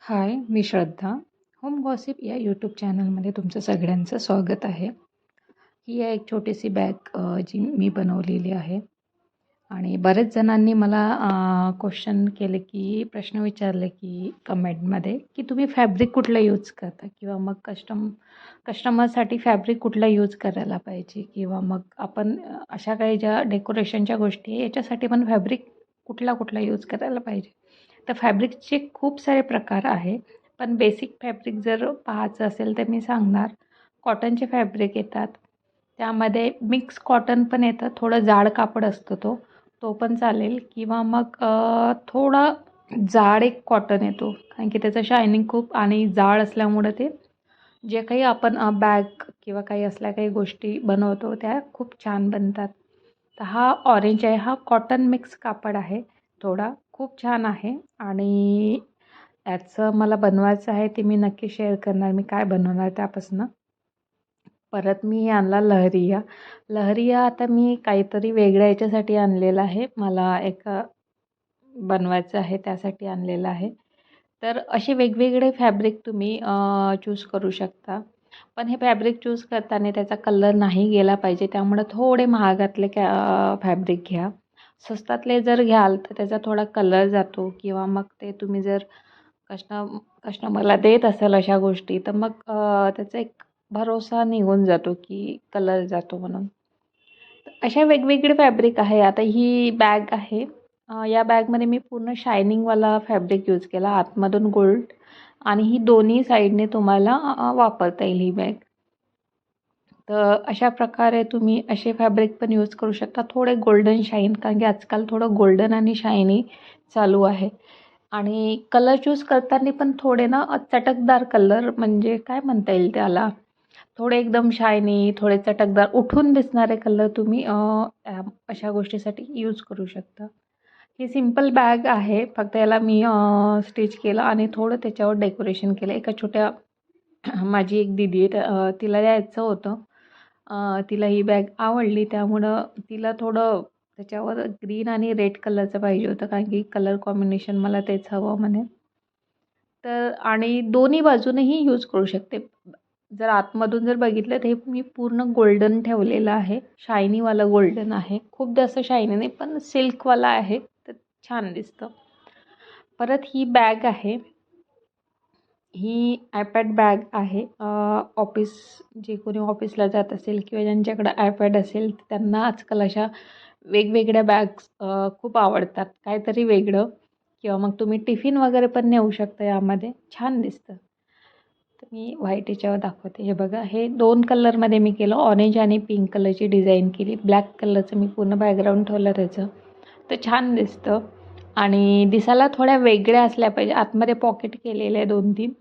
हाय, मी श्रद्धा. Home gossip या YouTube चॅनलमध्ये तुमचं सगळ्यांचं स्वागत आहे. ही आहे एक छोटीशी बॅग जी मी बनवलेली आहे आणि बरेच जणांनी मला क्वेश्चन केले की प्रश्न विचारले की कमेंटमध्ये की तुम्ही फॅब्रिक कुठलं यूज करता किंवा मग कस्टमरसाठी फॅब्रिक कुठला यूज करायला पाहिजे किंवा मग आपण अशा काही ज्या डेकोरेशनच्या गोष्टी आहे याच्यासाठी पण फॅब्रिक कुठला यूज करायला पाहिजे. तर फॅब्रिकचे खूप सारे प्रकार आहे, पण बेसिक फॅब्रिक जर पाहायचं असेल तर मी सांगणार कॉटनचे फॅब्रिक येतात. त्यामध्ये मिक्स कॉटन पण येतं, थोडं जाड कापड असतो तो पण चालेल किंवा मग थोडा जाड एक कॉटन येतो कारण की त्याचं शायनिंग खूप आणि जाड असल्यामुळं ते जे काही आपण बॅग किंवा काही असल्या काही गोष्टी बनवतो त्या खूप छान बनतात. तर हा ऑरेंज आहे, हा कॉटन मिक्स कापड आहे. थोडा खूप छान आहे आणि याचं मला बनवायचं आहे ते मी नक्की शेअर करणार मी काय बनवणार त्यापासून. परत मी आणला लहरिया. लहरिया आता मी काहीतरी वेगळ्या याच्यासाठी आणलेला आहे. मला एक बनवायचं आहे त्यासाठी आणलेलं आहे. तर असे वेगवेगळे फॅब्रिक तुम्ही चूज करू शकता. पण हे फॅब्रिक चूज करताना त्याचा कलर नाही गेला पाहिजे. त्यामुळे थोडे महागातले फॅब्रिक घ्या. स्वस्तातले जर घ्याल तर त्याचा थोडा कलर जातो किंवा मग ते तुम्ही जर कस्टमरला देत असाल अशा गोष्टी तर मग त्याचा एक भरोसा निघून जातो की कलर जातो म्हणून. अशा वेगवेगळे फॅब्रिक आहे. आता ही बॅग आहे. या बॅगमध्ये मी पूर्ण शायनिंगवाला फॅब्रिक यूज केला. आतमधून गोल्ड आणि ही दोन्ही साईडने तुम्हाला वापरता येईल ही बॅग. तर अशा प्रकारे तुम्ही असे फॅब्रिक पण यूज करू शकता. थोडे गोल्डन शाईन कारण की आजकाल थोडं गोल्डन आणि शायनी चालू आहे. आणि कलर चूज करताना पण थोडे ना चटकदार कलर म्हणजे काय म्हणता येईल त्याला, थोडे एकदम शायनी, थोडे चटकदार उठून दिसणारे कलर तुम्ही अशा गोष्टीसाठी यूज करू शकता. ही सिंपल बॅग आहे. फक्त याला मी स्टिच केलं आणि थोडं त्याच्यावर डेकोरेशन केलं. एका छोट्या माझी एक दीदी आहे तिला द्यायचं होतं. तिला ही बॅग आवडली त्यामुळं तिला थोडं त्याच्यावर ग्रीन आणि रेड कलरचं पाहिजे होतं कारण की कलर कॉम्बिनेशन मला तेच हवं म्हणे. तर आणि दोन्ही बाजूनही यूज करू शकते. जर आतमधून जर बघितलं तर हे मी पूर्ण गोल्डन ठेवलेलं आहे. शायनीवालं गोल्डन आहे. खूप जास्त शायनी नाही पण सिल्कवाला आहे. तर छान दिसतं. परत ही बॅग आहे. ही आयपॅड बॅग आहे. ऑफिस जे कोणी ऑफिसला जात असेल किंवा ज्यांच्याकडं आयपॅड असेल त्यांना आजकाल अशा वेगवेगळ्या बॅग्स खूप आवडतात. काहीतरी वेगळं किंवा मग तुम्ही टिफिन वगैरे पण नेऊ शकता यामध्ये. छान दिसतं. तर मी व्हाईट याच्यावर दाखवते. हे बघा हे 2 कलरमध्ये मी केलं. ऑरेंज आणि पिंक कलरची डिझाईन केली. ब्लॅक कलरचं मी पूर्ण बॅकग्राऊंड ठेवलं त्याचं. तर छान दिसतं आणि दिसायला थोड्या वेगळ्या असल्या पाहिजे. आतमध्ये पॉकेट केलेले आहे 2-3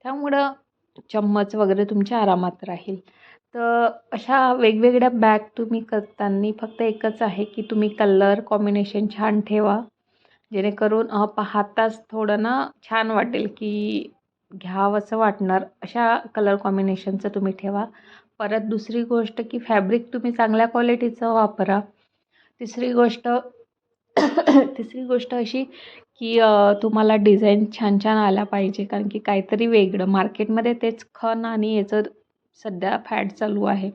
त्यामुळं चम्मच वगैरे तुमच्या आरामात राहील. तर अशा वेगवेगळ्या बॅग तुम्ही करताना फक्त एकच आहे की तुम्ही कलर कॉम्बिनेशन छान ठेवा. जेणेकरून पाहताच थोडं ना छान वाटेल की घ्यावंसं वाटणार अशा कलर कॉम्बिनेशनचं तुम्ही ठेवा. परत दुसरी गोष्ट की फॅब्रिक तुम्ही चांगल्या क्वालिटीचं वापरा. तिसरी गोष्ट तिसरी गोष्ट अशी की तुम्हाला डिझाईन छान छान आल्या पाहिजे कारण की काहीतरी वेगळं मार्केटमध्ये तेच खण आणि याचं सध्या फॅड चालू आहे.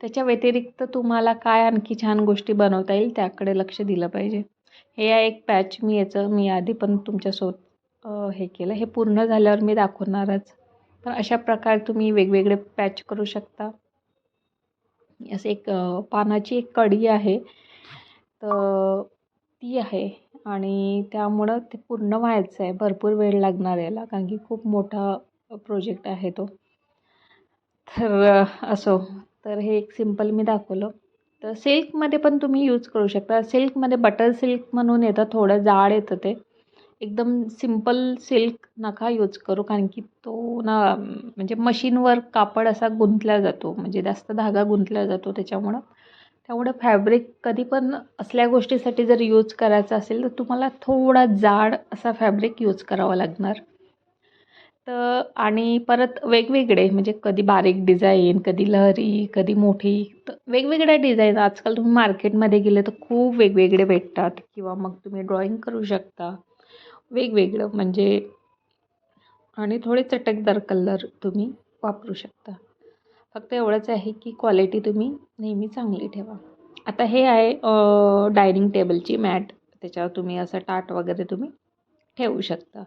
त्याच्या व्यतिरिक्त तुम्हाला काय आणखी छान गोष्टी बनवता येईल त्याकडे लक्ष दिलं पाहिजे. हे आहे एक पॅच मी आधी पण तुमच्यासोबत हे केलं. हे पूर्ण झाल्यावर मी दाखवणारच. पण अशा प्रकारे तुम्ही वेगवेगळे पॅच करू शकता. असं एक पानाची एक कडी आहे. तर ती आहे आणि त्यामुळं ते पूर्ण व्हायचं आहे. भरपूर वेळ लागणार याला कारण की खूप मोठा प्रोजेक्ट आहे तो. तर असो. तर हे एक सिंपल मी दाखवलं. तर सिल्कमध्ये पण तुम्ही यूज करू शकता. सिल्कमध्ये बटर सिल्क म्हणून येतं. थोडं जाड येतं ते. एकदम सिंपल सिल्क नका यूज करू कारण की तो ना म्हणजे मशीनवर कापड असा गुंतला जातो. म्हणजे जास्त धागा गुंतला जातो त्याच्यामुळं. त्यामुळे फॅब्रिक कधी पण असल्या गोष्टीसाठी जर यूज करायचा असेल तर तुम्हाला थोडा जाड असा फॅब्रिक यूज करावा लागणार. तर आणि परत वेगवेगळे म्हणजे कधी बारीक डिझाईन, कधी लहरी, कधी मोठी. तर वेगवेगळ्या डिझाईन आजकाल तुम्ही मार्केटमध्ये गेले तर खूप वेगवेगळे भेटतात किंवा मग तुम्ही ड्रॉइंग करू शकता. वेगवेगळं म्हणजे आणि थोडे चटकदार कलर तुम्ही वापरू शकता. फक्त एवढंच आहे की क्वालिटी तुम्ही नेहमी चांगली ठेवा. आता हे आहे डायनिंग टेबलची मॅट. त्याच्यावर तुम्ही असं ताट वगैरे तुम्ही ठेवू शकता.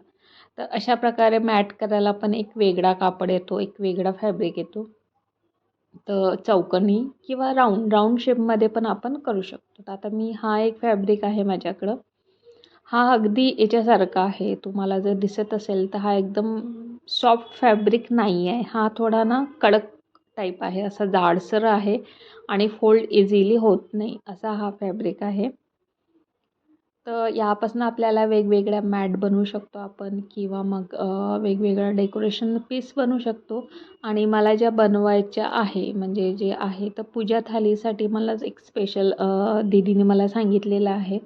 तर अशा प्रकारे मॅट करायला पण एक वेगळा कापड येतो, एक वेगळा फॅब्रिक येतो. तर चौकोनी किंवा राऊंड शेपमध्ये पण आपण करू शकतो. तर आता मी हा एक फॅब्रिक आहे माझ्याकडं. हा अगदी याच्यासारखा आहे. तुम्हाला जर दिसत असेल तर हा एकदम सॉफ्ट फॅब्रिक नाही आहे. हा थोडा ना कडक टाईप आहे. असा जाडसर आहे आणि फोल्ड इझिली होत नाही असा हा फॅब्रिक आहे. तर यापासून आपल्याला वेगवेगळ्या मॅट बनवू शकतो आपण किंवा मग वेगवेगळ्या डेकोरेशन पीस बनवू शकतो. आणि मला ज्या बनवायच्या आहे म्हणजे जे आहे तर पूजा थालीसाठी मला एक स्पेशल दीदीने मला सांगितलेलं आहे.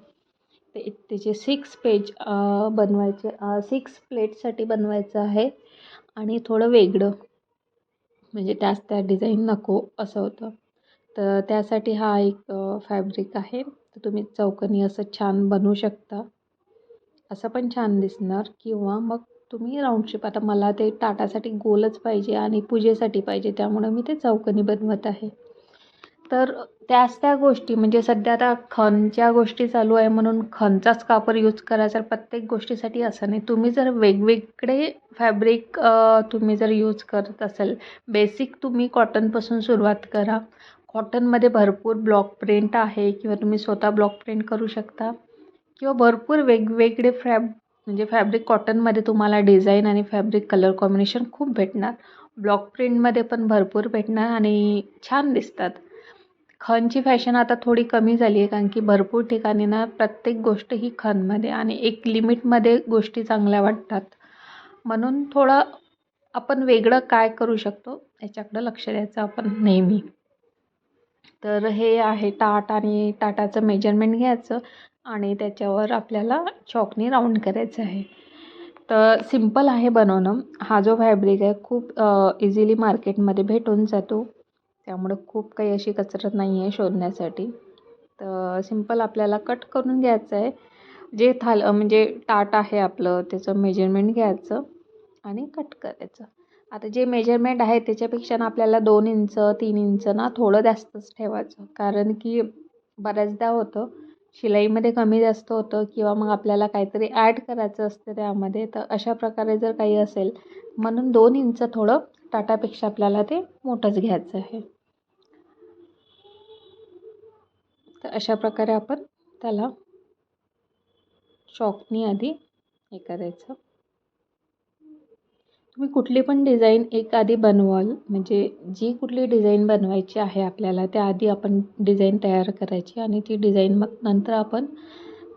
ते त्याचे 6 पेज बनवायचे 6 प्लेटसाठी बनवायचं आहे आणि थोडं वेगळं म्हणजे त्या डिझाईन नको असं होतं. तर त्यासाठी हा एक फॅब्रिक आहे. तर तुम्ही चौकोनी असं छान बनवू शकता. असं पण छान दिसणार किंवा मग तुम्ही राऊंड शेप. आता मला ते ताटासाठी गोलच पाहिजे आणि पूजेसाठी पाहिजे त्यामुळं मी ते चौकोनी बनवत आहे. तर त्या गोष्टी म्हणजे सध्या आता खणच्या गोष्टी चालू आहे म्हणून खणचाच कापड यूज करायचा प्रत्येक गोष्टीसाठी असं नाही. तुम्ही जर वेगवेगळे फॅब्रिक तुम्ही जर यूज करत असाल, बेसिक तुम्ही कॉटनपासून सुरुवात करा. कॉटनमध्ये भरपूर ब्लॉक प्रिंट आहे किंवा तुम्ही स्वतः ब्लॉक प्रिंट करू शकता किंवा भरपूर वेगवेगळे म्हणजे फॅब्रिक कॉटनमध्ये तुम्हाला डिझाईन आणि फॅब्रिक कलर कॉम्बिनेशन खूप भेटणार. ब्लॉक प्रिंटमध्ये पण भरपूर भेटणार आणि छान दिसतात. खणची फॅशन आता थोडी कमी झाली आहे कारण की भरपूर ठिकाणी ना प्रत्येक गोष्ट ही खणमध्ये आणि एक लिमिटमध्ये गोष्टी चांगल्या वाटतात. म्हणून थोडं आपण वेगळं काय करू शकतो याच्याकडं लक्ष द्यायचं आपण नेहमी. तर हे आहे ताट आणि ताटाचं मेजरमेंट घ्यायचं आणि त्याच्यावर आपल्याला चॉकनी राऊंड करायचं आहे. तर सिंपल आहे बनवणं. हा जो फॅब्रिक आहे खूप इझिली मार्केटमध्ये भेटून जातो. त्यामुळं खूप काही अशी कसरत नाही आहे शोधण्यासाठी. तर सिंपल आपल्याला कट करून घ्यायचं आहे. जे म्हणजे ताट आहे आपलं त्याचं मेजरमेंट घ्यायचं आणि कट करायचं. आता जे मेजरमेंट आहे त्याच्यापेक्षा ना आपल्याला 2 इंच 3 इंच ना थोडं जास्तच ठेवायचं. कारण की बऱ्याचदा होतं शिलाईमध्ये कमी जास्त होतं किंवा मग आपल्याला काहीतरी ॲड करायचं असतं त्यामध्ये. तर अशा प्रकारे जर काही असेल म्हणून 2 इंच थोडं ताटापेक्षा आपल्याला ते मोठंच घ्यायचं आहे. तर अशा प्रकारे आपण त्याला चॉकनी आधी हे करायचं. तुम्ही कुठली पण डिझाईन एक आधी बनवाल म्हणजे जी कुठली डिझाईन बनवायची आहे आपल्याला त्याआधी आपण डिझाईन तयार करायची आणि ती डिझाईन मग नंतर आपण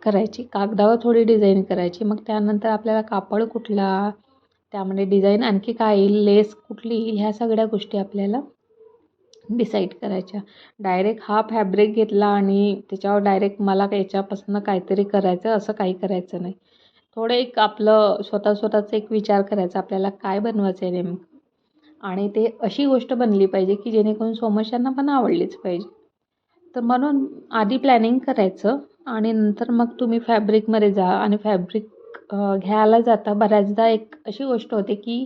करायची. कागदावर थोडी डिझाईन करायची. मग त्यानंतर आपल्याला कापड कुठला, त्यामध्ये डिझाईन आणखी काय येईल, लेस कुठली येईल, ह्या सगळ्या गोष्टी आपल्याला डिसाईड करायच्या. डायरेक्ट हा फॅब्रिक घेतला आणि त्याच्यावर डायरेक्ट मला याच्यापासून काहीतरी करायचं असं काही करायचं नाही. थोडं एक आपलं स्वतःचा एक विचार करायचा आपल्याला काय बनवायचं आहे नेमकं आणि ते अशी गोष्ट बनली पाहिजे की जेणेकरून समोरच्यांना पण आवडलीच पाहिजे. तर म्हणून आधी प्लॅनिंग करायचं आणि नंतर मग तुम्ही फॅब्रिकमध्ये जा आणि फॅब्रिक घ्यायला जाता बऱ्याचदा एक अशी गोष्ट होते की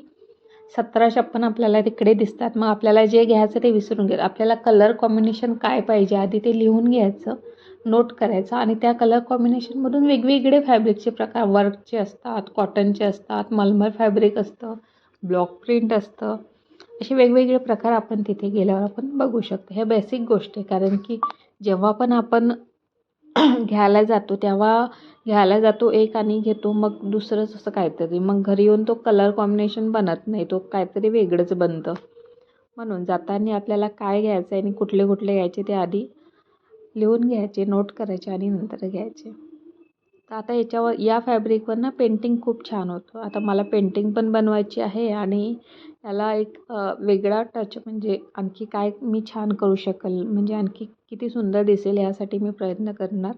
1756 आपल्याला तिकडे दिसतात. मग आपल्याला जे घ्यायचं ते विसरून गेलं. आपल्याला कलर कॉम्बिनेशन काय पाहिजे आधी ते लिहून घ्यायचं, नोट करायचं आणि त्या कलर कॉम्बिनेशनमधून वेगवेगळे फॅब्रिकचे प्रकार वर्कचे असतात, कॉटनचे असतात, मलमल फॅब्रिक असतं, ब्लॉक प्रिंट असतं. असे वेगवेगळे प्रकार आपण तिथे गेल्यावर आपण बघू शकतो. हे बेसिक गोष्ट आहे कारण की जेव्हा पण आपण घ्यायला जातो एक आणि घेतो मग दुसरंच असं काहीतरी. मग घरी येऊन तो कलर कॉम्बिनेशन बनत नाही. तो काहीतरी वेगळंच बनतं. म्हणून जाताना आपल्याला काय घ्यायचं आहे आणि कुठले कुठले घ्यायचे ते आधी लिहून घ्यायचे, नोट करायचे आणि नंतर घ्यायचे. तर आता या फॅब्रिकवर ना पेंटिंग खूप छान होतं. आता मला पेंटिंग पण बनवायची आहे आणि त्याला एक वेगळा टच म्हणजे आणखी काय मी छान करू शकेल म्हणजे आणखी किती सुंदर दिसेल यासाठी मी प्रयत्न करणार.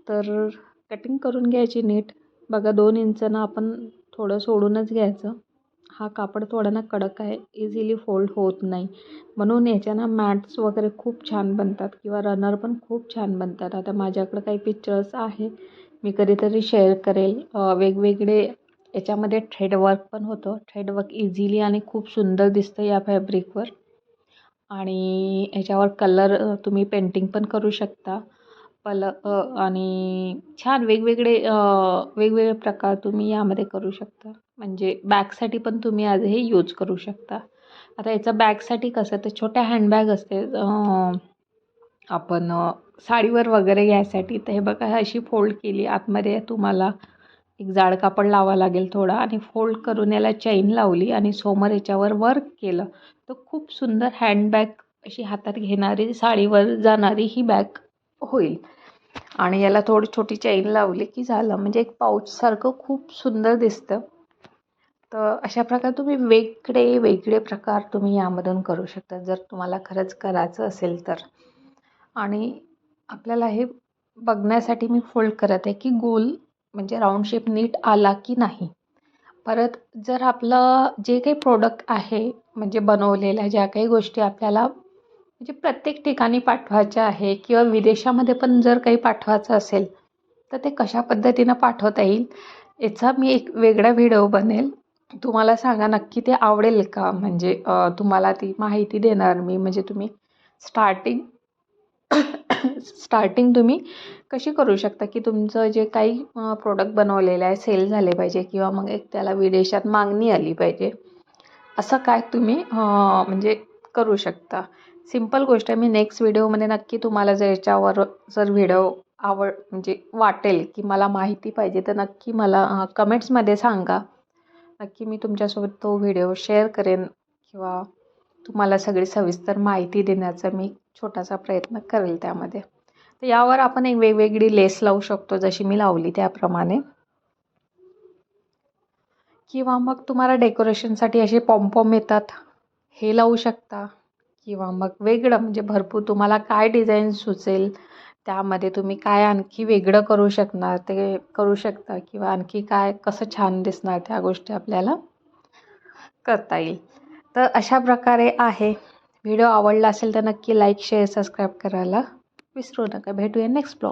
तर कटिंग करून घ्यायची नीट. बघा 2 इंचानं आपण थोडं सोडूनच घ्यायचं. हा कापड थोडा ना कडक आहे, इझिली फोल्ड होत नाही. म्हणून याच्यानं मॅट्स वगैरे खूप छान बनतात किंवा रनर पण खूप छान बनतात. आता माझ्याकडं काही पिक्चर्स आहे, मी कधीतरी शेअर करेल. वेगवेगळे याच्यामध्ये थ्रेडवर्क पण होतं. थ्रेडवर्क इझिली आणि खूप सुंदर दिसतं या फॅब्रिकवर. आणि याच्यावर कलर तुम्ही पेंटिंग पण करू शकता. आणि छान वेगवेगळे प्रकार तुम्ही यामध्ये करू शकता. म्हणजे बॅगसाठी पण तुम्ही आज हे यूज करू शकता. आता याचं बॅगसाठी कसं तर छोट्या हँडबॅग असते आपण साडीवर वगैरे घ्यायसाठी. तर हे बघा अशी फोल्ड केली. आतमध्ये तुम्हाला एक जाड कापड लावावं लागेल थोडा आणि फोल्ड करून याला चैन लावली आणि समोर याच्यावर वर्क केलं तर खूप सुंदर हँडबॅग अशी हातात घेणारी साडीवर जाणारी ही बॅग होईल. आणि याला थोडी छोटी चैन लावली की झालं. म्हणजे एक पाऊचसारखं खूप सुंदर दिसतं. तर अशा प्रकारे तुम्ही वेगळे प्रकार तुम्ही यामधून करू शकता जर तुम्हाला खरंच करायचं असेल तर. आणि आपल्याला हे बघण्यासाठी मी फोल्ड करत आहे की गोल म्हणजे राऊंड शेप नीट आला की नाही. परत जर आपलं जे काही प्रोडक्ट आहे म्हणजे बनवलेल्या ज्या काही गोष्टी आपल्याला म्हणजे प्रत्येक ठिकाणी पाठवायच्या आहे किंवा विदेशामध्ये पण जर काही पाठवायचं असेल तर ते कशा पद्धतीनं पाठवता येईल याचा मी एक वेगळा व्हिडिओ बनेल. तुम्हाला सांगा नक्की ते आवडेल का. म्हणजे तुम्हाला ती माहिती देणार मी. म्हणजे तुम्ही स्टार्टिंग तुम्ही कशी करू शकता की तुमचं जे काही प्रोडक्ट बनवलेलं आहे सेल झाले पाहिजे किंवा मग एक त्याला विदेशात मागणी आली पाहिजे. असं काय तुम्ही म्हणजे करू शकता. सिंपल गोष्ट आहे. मी नेक्स्ट व्हिडिओमध्ये नक्की तुम्हाला जर याच्यावर जर व्हिडिओ म्हणजे वाटेल की मला माहिती पाहिजे तर नक्की मला कमेंट्समध्ये सांगा. नक्की मी तुमच्यासोबत तो व्हिडिओ शेअर करेन किंवा तुम्हाला सगळी सविस्तर माहिती देण्याचा मी छोटासा प्रयत्न करेल त्यामध्ये. तर यावर आपण एक वेगवेगळी लेस लावू शकतो जशी मी लावली त्याप्रमाणे. किंवा मग तुम्हाला डेकोरेशनसाठी असे पॉम्पॉम येतात हे लावू शकता. किंवा मग वेगळं म्हणजे भरपूर तुम्हाला काय डिझाईन सुचेल त्यामध्ये तुम्ही काय आणखी वेगळं करू शकणार ते करू शकता. किंवा आणखी काय कसं छान दिसणार त्या गोष्टी आपल्याला करता येईल. तर अशा प्रकारे आहे. व्हिडिओ आवडला असेल तर नक्की लाईक शेअर सबस्क्राईब करायला विसरू नका. भेटूया नेक्स्ट ब्लॉग.